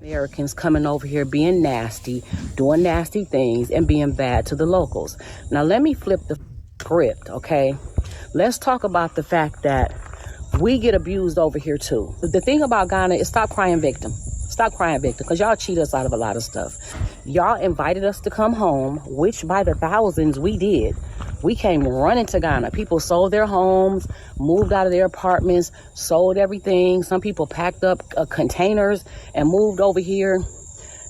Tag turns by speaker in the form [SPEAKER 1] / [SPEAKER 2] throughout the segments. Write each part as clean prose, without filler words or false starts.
[SPEAKER 1] Americans coming over here being nasty, doing nasty things, and being bad to the locals. Now, let me flip the script, okay? Let's talk about the fact that we get abused over here, too. The thing about Ghana is stop crying victim. Stop crying victim, because y'all cheat us out of a lot of stuff. Y'all invited us to come home, which by the thousands we did. We came running to Ghana. People sold their homes, moved out of their apartments, sold everything. Some people packed up containers and moved over here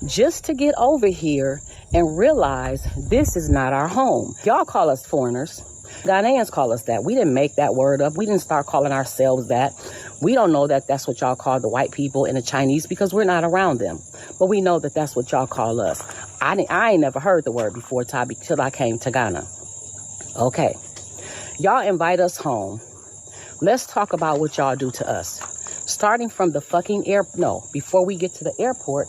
[SPEAKER 1] just to get over here and realize this is not our home. Y'all call us foreigners. Ghanaians call us that. We didn't make that word up. We didn't start calling ourselves that. We don't know that that's what y'all call the white people and the Chinese because we're not around them. But we know that that's what y'all call us. I ain't never heard the word before, Tabby, till I came to Ghana. Okay, y'all invite us home. Let's talk about what y'all do to us. Starting from the fucking before we get to the airport.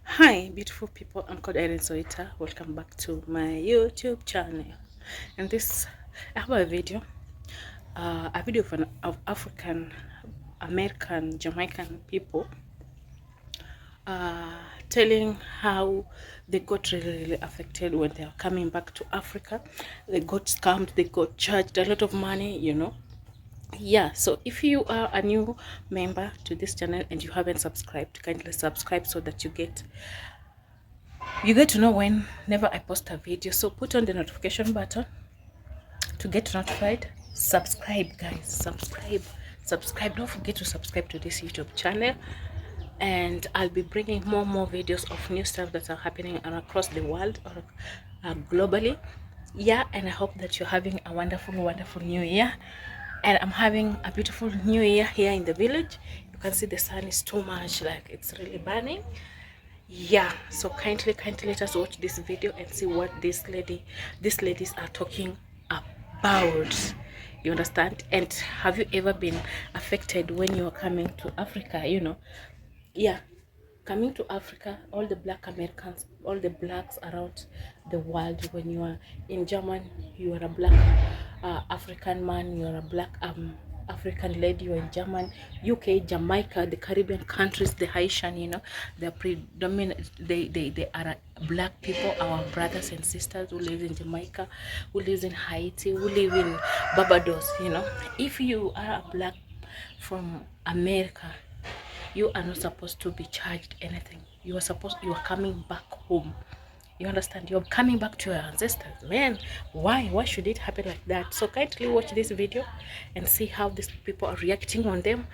[SPEAKER 2] Hi, beautiful people. I'm called Erin Zoita. Welcome back to my YouTube channel. And this, I have a video of African American Jamaican people telling how they got really affected when they are coming back to Africa. They got scammed, they got charged a lot of money, yeah. So if you are a new member to this channel and you haven't subscribed, kindly subscribe so that you get to know whenever I post a video. So put on the notification button to get notified. Subscribe, guys. Subscribe. Don't forget to subscribe to this YouTube channel, and I'll be bringing more videos of new stuff that are happening across the world or globally. Yeah, and I hope that you're having a wonderful new year. And I'm having a beautiful new year here in the village. You can see the sun is too much, like it's really burning. Yeah, so kindly let us watch this video and see what these ladies are talking about. You understand? And have you ever been affected when you are coming to Africa? Yeah, coming to Africa, all the black Americans, all the blacks around the world. When you are in Germany, you are a black African man, you are a black African lady. You are in Germany, UK, Jamaica, the Caribbean countries, the Haitian, they're predominant. They are black people, our brothers and sisters who live in Jamaica, who live in Haiti, who live in Barbados. If you are a black from America, you are not supposed to be charged anything. You are coming back home. You understand? You're coming back to your ancestors. Man, why should it happen like that? So kindly watch this video and see how these people are reacting on them,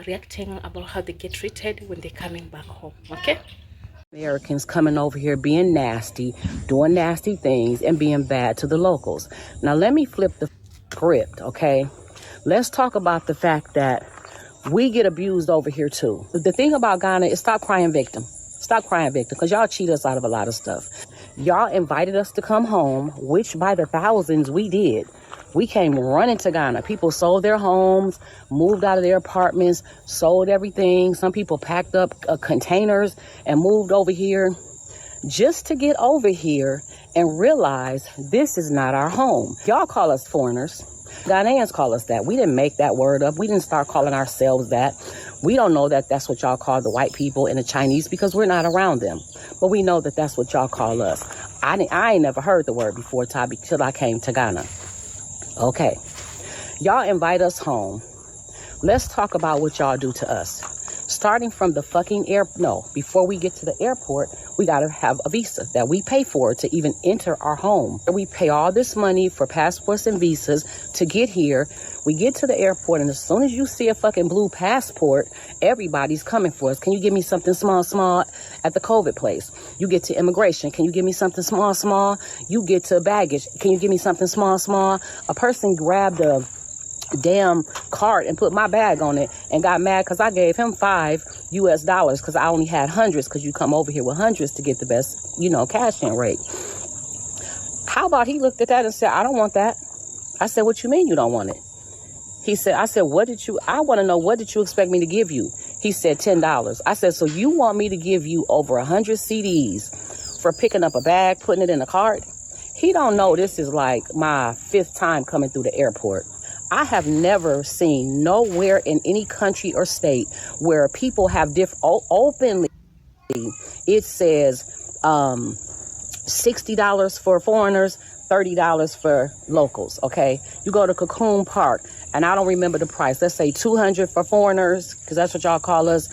[SPEAKER 2] reacting about how they get treated when they're coming back home. Okay?
[SPEAKER 1] Americans coming over here being nasty, doing nasty things, and being bad to the locals. Now, let me flip the script, okay? Let's talk about the fact that we get abused over here, too. The thing about Ghana is stop crying victim. Stop crying victim, because y'all cheat us out of a lot of stuff. Y'all invited us to come home, which by the thousands we did. We came running to Ghana. People sold their homes, moved out of their apartments, sold everything. Some people packed up containers and moved over here just to get over here and realize this is not our home. Y'all call us foreigners. Ghanaians call us that. We didn't make that word up. We didn't start calling ourselves that. We don't know that that's what y'all call the white people and the Chinese because we're not around them. But we know that that's what y'all call us. I ain't never heard the word before, Tabby, till I came to Ghana. Okay, y'all invite us home. Let's talk about what y'all do to us. Starting from the fucking before we get to the airport, we got to have a visa that we pay for to even enter our home. We pay all this money for passports and visas to get here. We get to the airport, and as soon as you see a fucking blue passport, everybody's coming for us. Can you give me something small at the COVID place? You get to immigration. Can you give me something small? You get to baggage. Can you give me something small? A person grabbed a damn cart and put my bag on it and got mad because I gave him $5 because I only had hundreds, because you come over here with hundreds to get the best, cash in rate. How about he looked at that and said, I don't want that. I said, what you mean you don't want it? I said, I want to know, what did you expect me to give you? He said, $10. I said, so you want me to give you over 100 CDs for picking up a bag, putting it in a cart? He don't know this is like my 5th time coming through the airport. I have never seen nowhere in any country or state where people have openly, it says $60 for foreigners, $30 for locals, okay? You go to Cocoon Park, and I don't remember the price. Let's say $200 for foreigners, because that's what y'all call us,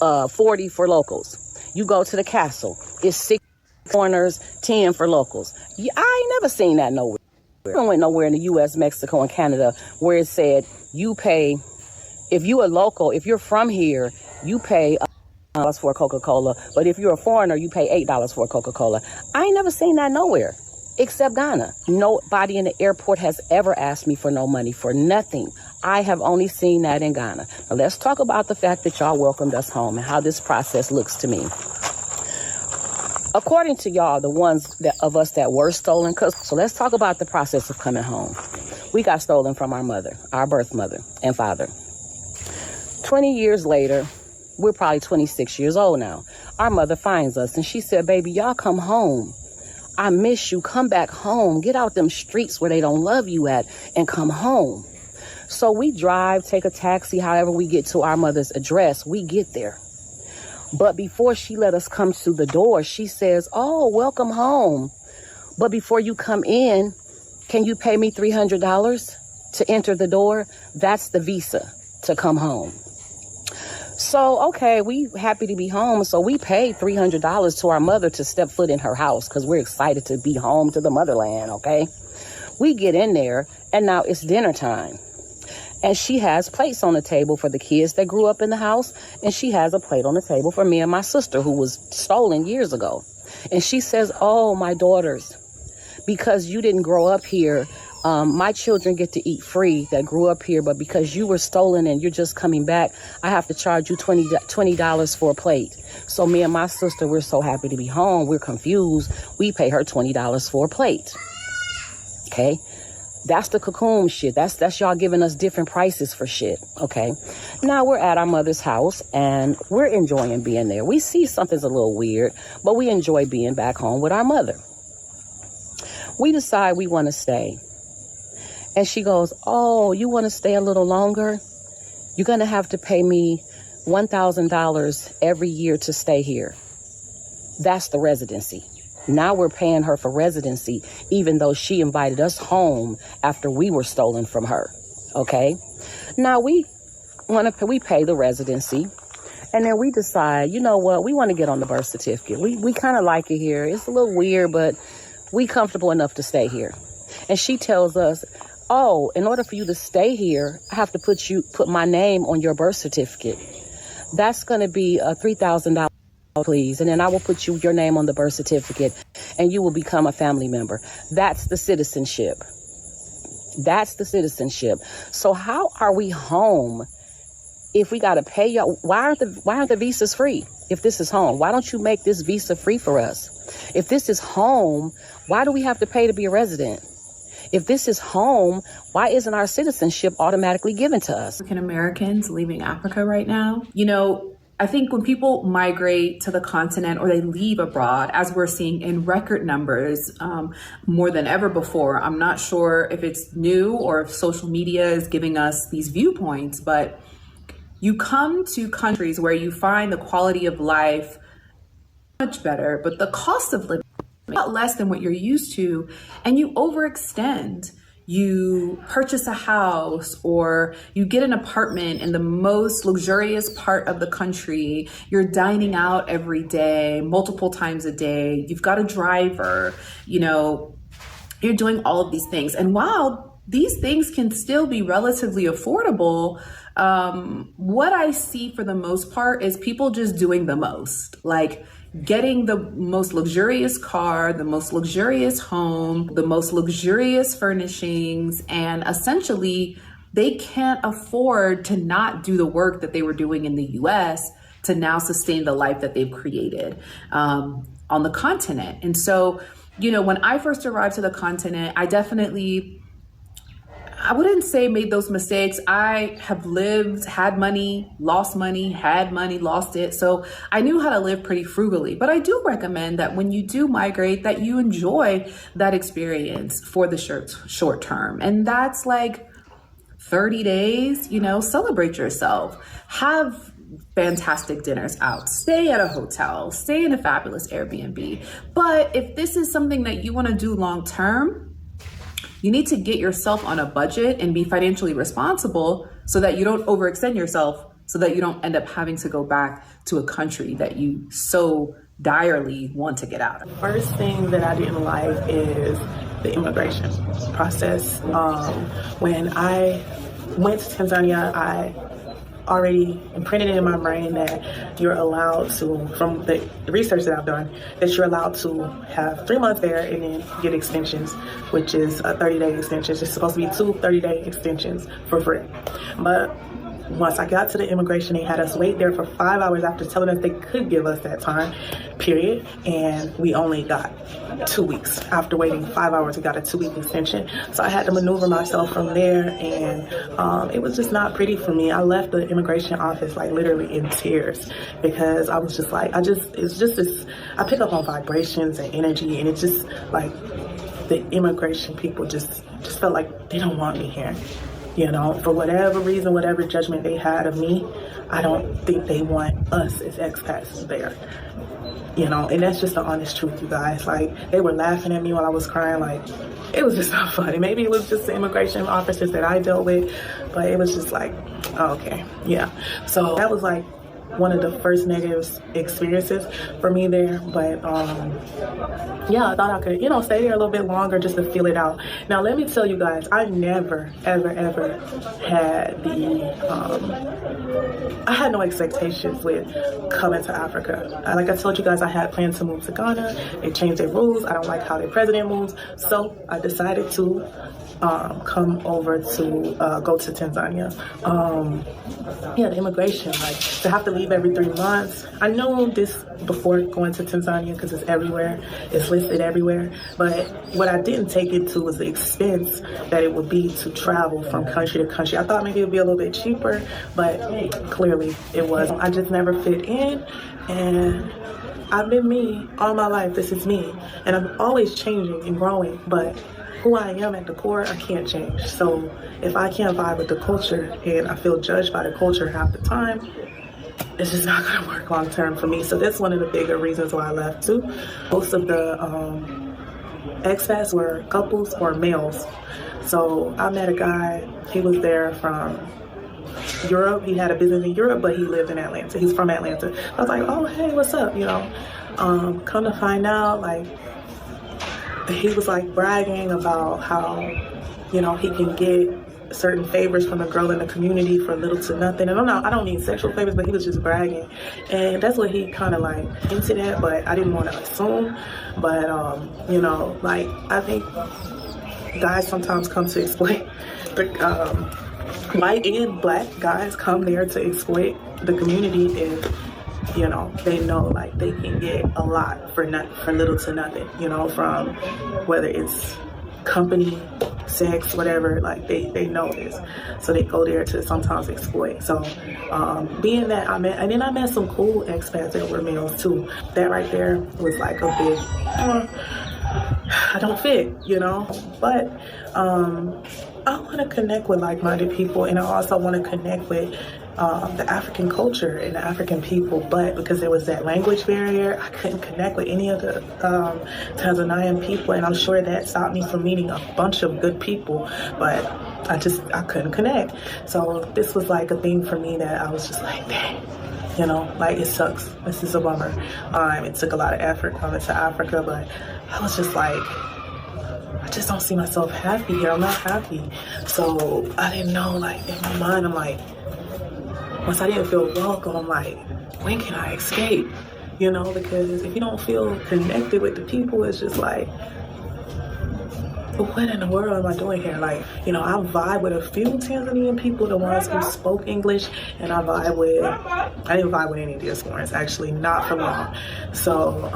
[SPEAKER 1] $40 for locals. You go to the castle, it's $60 for foreigners, $10 for locals. I ain't never seen that nowhere. I don't went nowhere in the U.S., Mexico, and Canada where it said you pay, if you a local, if you're from here, you pay $1 for a Coca-Cola, but if you're a foreigner, you pay $8 for a Coca-Cola. I ain't never seen that nowhere except Ghana. Nobody in the airport has ever asked me for no money for nothing. I have only seen that in Ghana. Now let's talk about the fact that y'all welcomed us home and how this process looks to me. According to y'all, the ones of us that were stolen, so let's talk about the process of coming home. We got stolen from our mother, our birth mother and father. 20 years later, we're probably 26 years old now. Our mother finds us and she said, baby, y'all come home. I miss you. Come back home. Get out them streets where they don't love you at and come home. So we drive, take a taxi, however we get to our mother's address, we get there. But before she let us come to the door, she says, oh, welcome home. But before you come in, can you pay me $300 to enter the door? That's the visa to come home. So, okay, we happy to be home. So we paid $300 to our mother to step foot in her house because we're excited to be home to the motherland, okay? We get in there and now it's dinner time. And she has plates on the table for the kids that grew up in the house. And she has a plate on the table for me and my sister who was stolen years ago. And she says, oh, my daughters, because you didn't grow up here, my children get to eat free that grew up here. But because you were stolen and you're just coming back, I have to charge you $20 for a plate. So me and my sister, we're so happy to be home. We're confused. We pay her $20 for a plate. Okay. That's the cocoon shit. That's y'all giving us different prices for shit. Okay. Now we're at our mother's house and we're enjoying being there. We see something's a little weird, but we enjoy being back home with our mother. We decide we want to stay. And she goes, oh, you want to stay a little longer? You're going to have to pay me $1,000 every year to stay here. That's the residency. Now we're paying her for residency, even though she invited us home after we were stolen from her. Okay. Now we pay the residency and then we decide, you know what? We want to get on the birth certificate. We kind of like it here. It's a little weird, but we comfortable enough to stay here. And she tells us, oh, in order for you to stay here, I have to put my name on your birth certificate. That's going to be $3,000. Please. And then I will put your name on the birth certificate and you will become a family member. That's the citizenship. That's the citizenship. So how are we home if we got to pay y'all? Why aren't the visas free? If this is home, why don't you make this visa free for us? If this is home, why do we have to pay to be a resident? If this is home, why isn't our citizenship automatically given to us?
[SPEAKER 3] African Americans leaving Africa right now, I think when people migrate to the continent or they leave abroad, as we're seeing in record numbers, more than ever before, I'm not sure if it's new or if social media is giving us these viewpoints, but you come to countries where you find the quality of life much better, but the cost of living a lot less than what you're used to, and you overextend. You purchase a house or you get an apartment in the most luxurious part of the country. You're dining out every day, multiple times a day. You've got a driver, you're doing all of these things. And while these things can still be relatively affordable, what I see for the most part is people just doing the most, like getting the most luxurious car, the most luxurious home, the most luxurious furnishings, and essentially they can't afford to not do the work that they were doing in the US to now sustain the life that they've created on the continent. And so, when I first arrived to the continent, I wouldn't say made those mistakes. I have lived, had money, lost money, had money, lost it. So I knew how to live pretty frugally. But I do recommend that when you do migrate, that you enjoy that experience for the short term. And that's like 30 days, celebrate yourself. Have fantastic dinners out, stay at a hotel, stay in a fabulous Airbnb. But if this is something that you want to do long term, you need to get yourself on a budget and be financially responsible so that you don't overextend yourself, so that you don't end up having to go back to a country that you so direly want to get out of.
[SPEAKER 4] First thing that I didn't like is the immigration process. When I went to Tanzania, I already imprinted it in my brain that you're allowed to, from the research that I've done, that you're allowed to have 3 months there and then get extensions, which is a 30-day extension. It's supposed to be 2 30-day extensions for free. But once I got to the immigration, they had us wait there for 5 hours after telling us they could give us that time period, and we only got 2 weeks. After waiting 5 hours, we got a 2-week extension. So I had to maneuver myself from there, and it was just not pretty for me. I left the immigration office like literally in tears, because I was just like, it's just this, I pick up on vibrations and energy, and it's just like the immigration people just felt like they don't want me here. For whatever reason, whatever judgment they had of me, I don't think they want us as expats there. And that's just the honest truth, you guys. Like, they were laughing at me while I was crying. Like, it was just not funny. Maybe it was just the immigration officers that I dealt with, but it was just like, oh, okay, yeah. So that was like one of the first negative experiences for me there. But yeah, I thought I could, stay there a little bit longer just to feel it out. Now, let me tell you guys, I never, ever, ever had I had no expectations with coming to Africa. Like I told you guys, I had plans to move to Ghana. They changed their rules. I don't like how their president moves. So I decided to come over to go to Tanzania. The immigration, like to have to leave every 3 months. I knew this before going to Tanzania because it's everywhere, it's listed everywhere. But what I didn't take into was the expense that it would be to travel from country to country. I thought maybe it would be a little bit cheaper, but clearly it wasn't. I just never fit in, and I've been me all my life. This is me, and I'm always changing and growing, but who I am at the core, I can't change. So if I can't vibe with the culture and I feel judged by the culture half the time, it's just not gonna work long term for me. So that's one of the bigger reasons why I left too. Most of the expats were couples or males. So I met a guy, he was there from Europe. He had a business in Europe, but he lived in Atlanta. He's from Atlanta. I was like, oh, hey, what's up? Come to find out, like, he was like bragging about how, he can get certain favors from a girl in the community for little to nothing. And I don't mean sexual favors, but he was just bragging. And that's what he kind of like hinted at, but I didn't want to assume. But, like, I think guys sometimes come to exploit white and black guys come there to exploit the community if, they know like they can get a lot for little to nothing, from whether it's company, sex, whatever, like they know this. So they go there to sometimes exploit. So being that I met some cool expats that were males too. That right there was like a big, I don't fit, but I want to connect with like-minded people, and I also want to connect with the African culture and the African people, but because there was that language barrier, I couldn't connect with any of the Tanzanian people, and I'm sure that stopped me from meeting a bunch of good people, but I couldn't connect. So this was like a thing for me that I was just like, dang, like it sucks. This is a bummer. It took a lot of effort coming to Africa, but I was just like, I just don't see myself happy here. I'm not happy. So I didn't know, like in my mind, I'm like, once I didn't feel welcome, I'm like, when can I escape? Because if you don't feel connected with the people, it's just like, what in the world am I doing here? Like, I vibe with a few Tanzanian people, the ones who spoke English, and I didn't vibe with any of the diasporans, actually, not for long. So,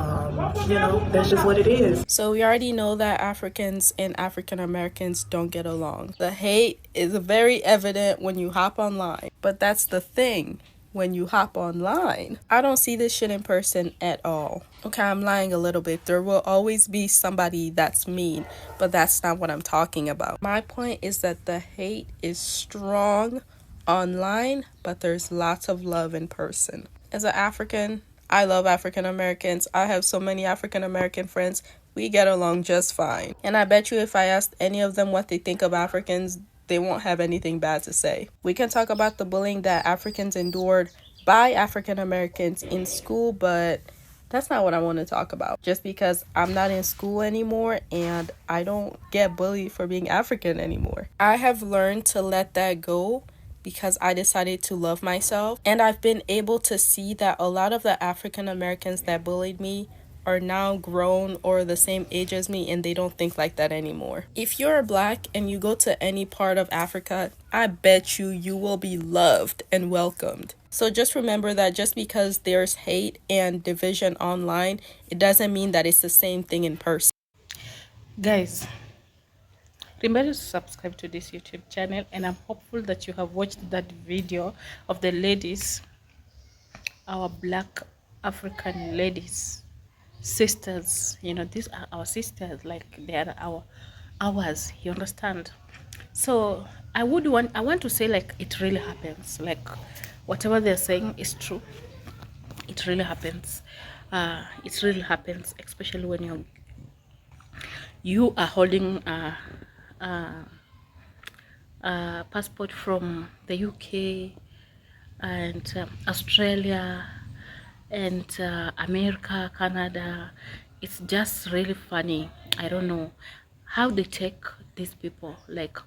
[SPEAKER 4] that's just what it is.
[SPEAKER 2] So we already know that Africans and African Americans don't get along. The hate is very evident when you hop online. But that's the thing.
[SPEAKER 5] when you hop online. I don't see this shit in person at all. Okay, I'm lying a little bit. There will always be somebody that's mean, but that's not what I'm talking about. My point is that the hate is strong online, but there's lots of love in person. As an African, I love African Americans. I have so many African American friends. We get along just fine. And I bet you if I asked any of them what they think of Africans, they won't have anything bad to say. We can talk about the bullying that Africans endured by African Americans in school, but that's not what I want to talk about. Just because I'm not in school anymore and I don't get bullied for being African anymore. I have learned to let that go because I decided to love myself. And I've been able to see that a lot of the African Americans that bullied me are now grown or the same age as me, and they don't think like that anymore. If you're black and you go to any part of Africa, I bet you will be loved and welcomed. So just remember that just because there's hate and division online, it doesn't mean that it's the same thing in person.
[SPEAKER 2] Guys, remember to subscribe to this YouTube channel, and I'm hopeful that you have watched that video of the ladies, our black African ladies, sisters. You know, these are our sisters, like they are ours, you understand? So I want to say, like, it really happens, like whatever they're saying is true. It really happens. It really happens, especially when you are holding passport from the UK and Australia and America, Canada. It's just really funny. I don't know how they take these people. Like,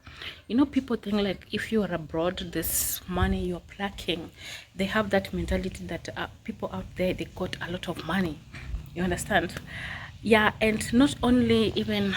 [SPEAKER 2] you know, people think like if you are abroad, this money you're plucking, they have that mentality that people out there, they got a lot of money. You understand? Yeah, and not only even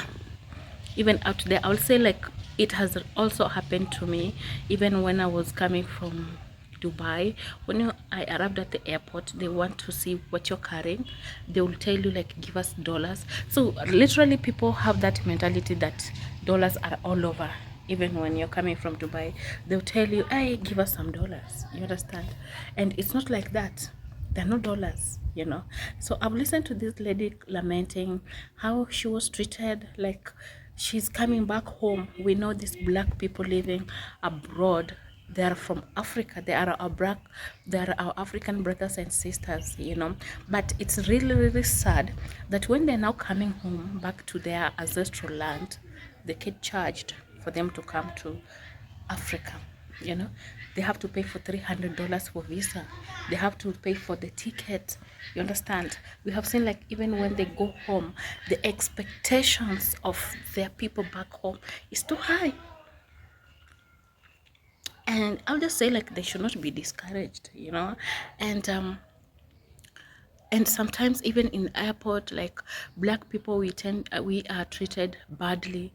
[SPEAKER 2] out there, I would say, like, it has also happened to me even when I was coming from Dubai. When I arrived at the airport, they want to see what you're carrying. They will tell you, like, give us dollars. So literally people have that mentality that dollars are all over. Even when you're coming from Dubai, they'll tell you, hey, give us some dollars. You understand? And it's not like that. They're not dollars, you know. So I've listened to this lady lamenting how she was treated. Like, she's coming back home. We know these black people living abroad, they are from Africa. They are our African brothers and sisters, you know. But it's really, really sad that when they're now coming home back to their ancestral land, they get charged for them to come to Africa. You know, they have to pay for $300 for visa. They have to pay for the ticket. You understand? We have seen, like, even when they go home, the expectations of their people back home is too high. And I'll just say, like, they should not be discouraged, you know. And sometimes even in airport, like, black people, we are treated badly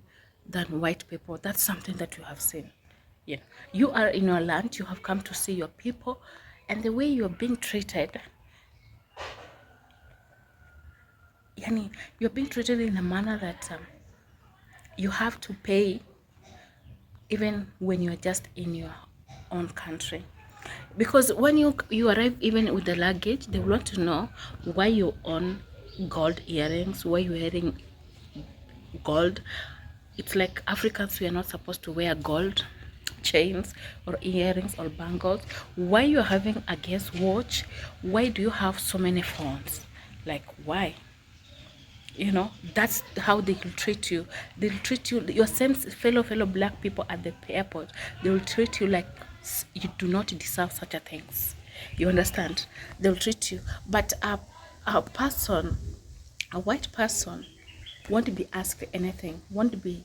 [SPEAKER 2] than white people. That's something that you have seen. Yeah, you are in your land, you have come to see your people, and the way you're being treated, yani, you're being treated in a manner that you have to pay even when you're just in your own country. Because when you arrive, even with the luggage, they want to know why you own gold earrings, why you're wearing gold. It's like Africans, we are not supposed to wear gold chains or earrings or bangles. Why you're having a guest watch? Why do you have so many phones? Like, why? You know, that's how they will treat you. They'll treat you, your fellow black people at the airport, they will treat you like you do not deserve such a things. You understand? They'll treat you. But a white person won't be asked anything, won't be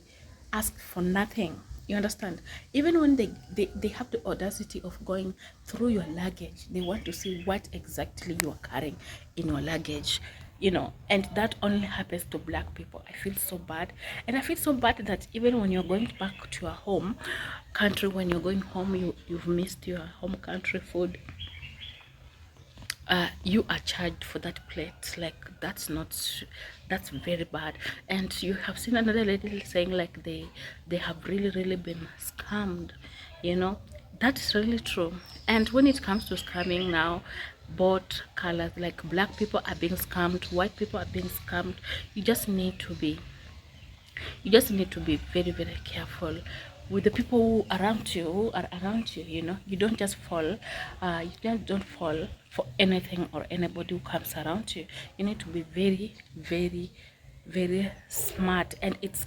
[SPEAKER 2] asked for nothing. You understand? Even when they have the audacity of going through your luggage, they want to see what exactly you are carrying in your luggage, you know. And that only happens to black people. I feel so bad. And I feel so bad that even when you're going back to your home country, when you're going home, you've missed your home country food, you are charged for that plate. Like, that's very bad. And you have seen another lady saying, like, they have really been scammed, you know. That is really true. And when it comes to scamming now, both colors, like black people are being scammed, white people are being scammed. You just need to be very, very careful with the people who are around you. You know, you don't just fall, you just don't fall for anything or anybody who comes around you. You need to be very, very, very smart. And it's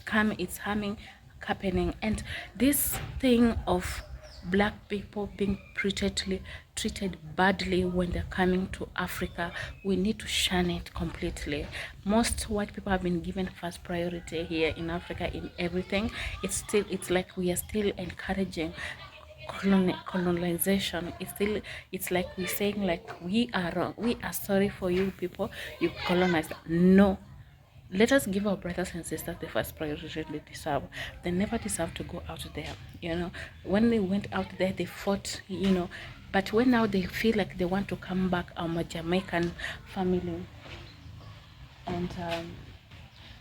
[SPEAKER 2] happening. And this thing of black people being treated badly when they're coming to Africa, we need to shun it completely. Most white people have been given first priority here in Africa in everything. It's like we are still encouraging colonization. It's like we're saying, like, we are wrong, we are sorry for you people, you colonized. No, let us give our brothers and sisters the first priority they deserve. They never deserve to go out there. You know, when they went out there, they fought, you know, but when now they feel like they want to come back, our Jamaican family and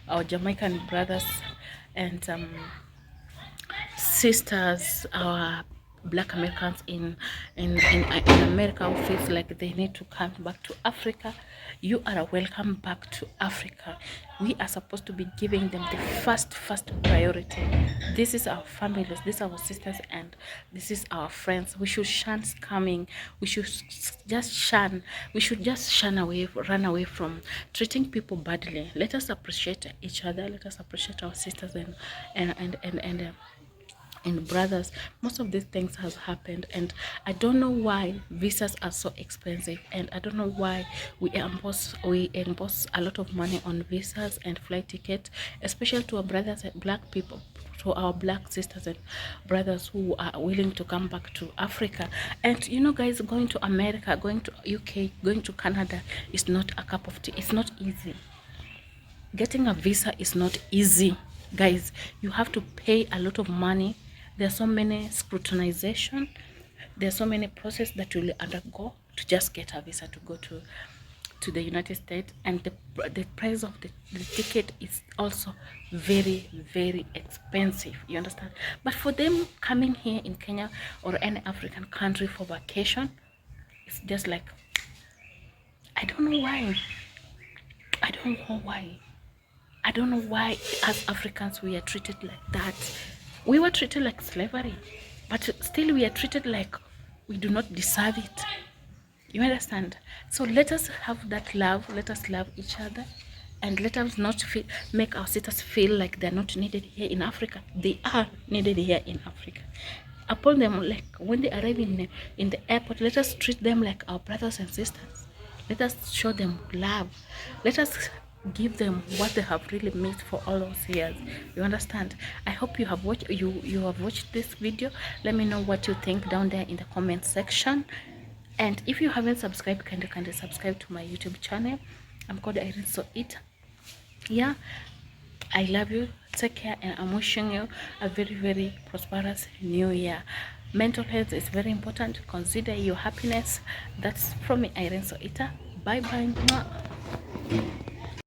[SPEAKER 2] our Jamaican brothers and sisters, our black Americans in America who feels like they need to come back to Africa, you are welcome back to Africa. We are supposed to be giving them the first priority. This is our families, this is our sisters, and this is our friends. We should shun scamming. We should just shun away, run away from treating people badly. Let us appreciate each other. Let us appreciate our sisters and brothers. Most of these things has happened, and I don't know why visas are so expensive, and I don't know why we impose a lot of money on visas and flight tickets, especially to our brothers and black people, to our black sisters and brothers who are willing to come back to Africa. And you know, guys, going to America, going to UK, going to Canada is not a cup of tea. It's not easy. Getting a visa is not easy, guys. You have to pay a lot of money. There's so many scrutinization. There's so many process that you will undergo to just get a visa to go to the United States. And the price of the ticket is also very, very expensive. You understand? But for them coming here in Kenya or any African country for vacation, it's just like, I don't know why. I don't know why as Africans we are treated like that. We were treated like slavery, but still we are treated like we do not deserve it. You understand? So let us have that love. Let us love each other, and let us not make our sisters feel like they're not needed here in Africa. They are needed here in Africa. Upon them, like when they arrive in the airport, let us treat them like our brothers and sisters. Let us show them love. Let us give them what they have really missed for all those years. You understand? I hope you have watched this video. Let me know what you think down there in the comment section. And if you haven't subscribed, kindly subscribe to my YouTube channel. I'm called Irene So It. Yeah, I love you. Take care, and I'm wishing you a very, very prosperous new year. Mental health is very important. Consider your happiness. That's from me, Irene So It. Bye bye.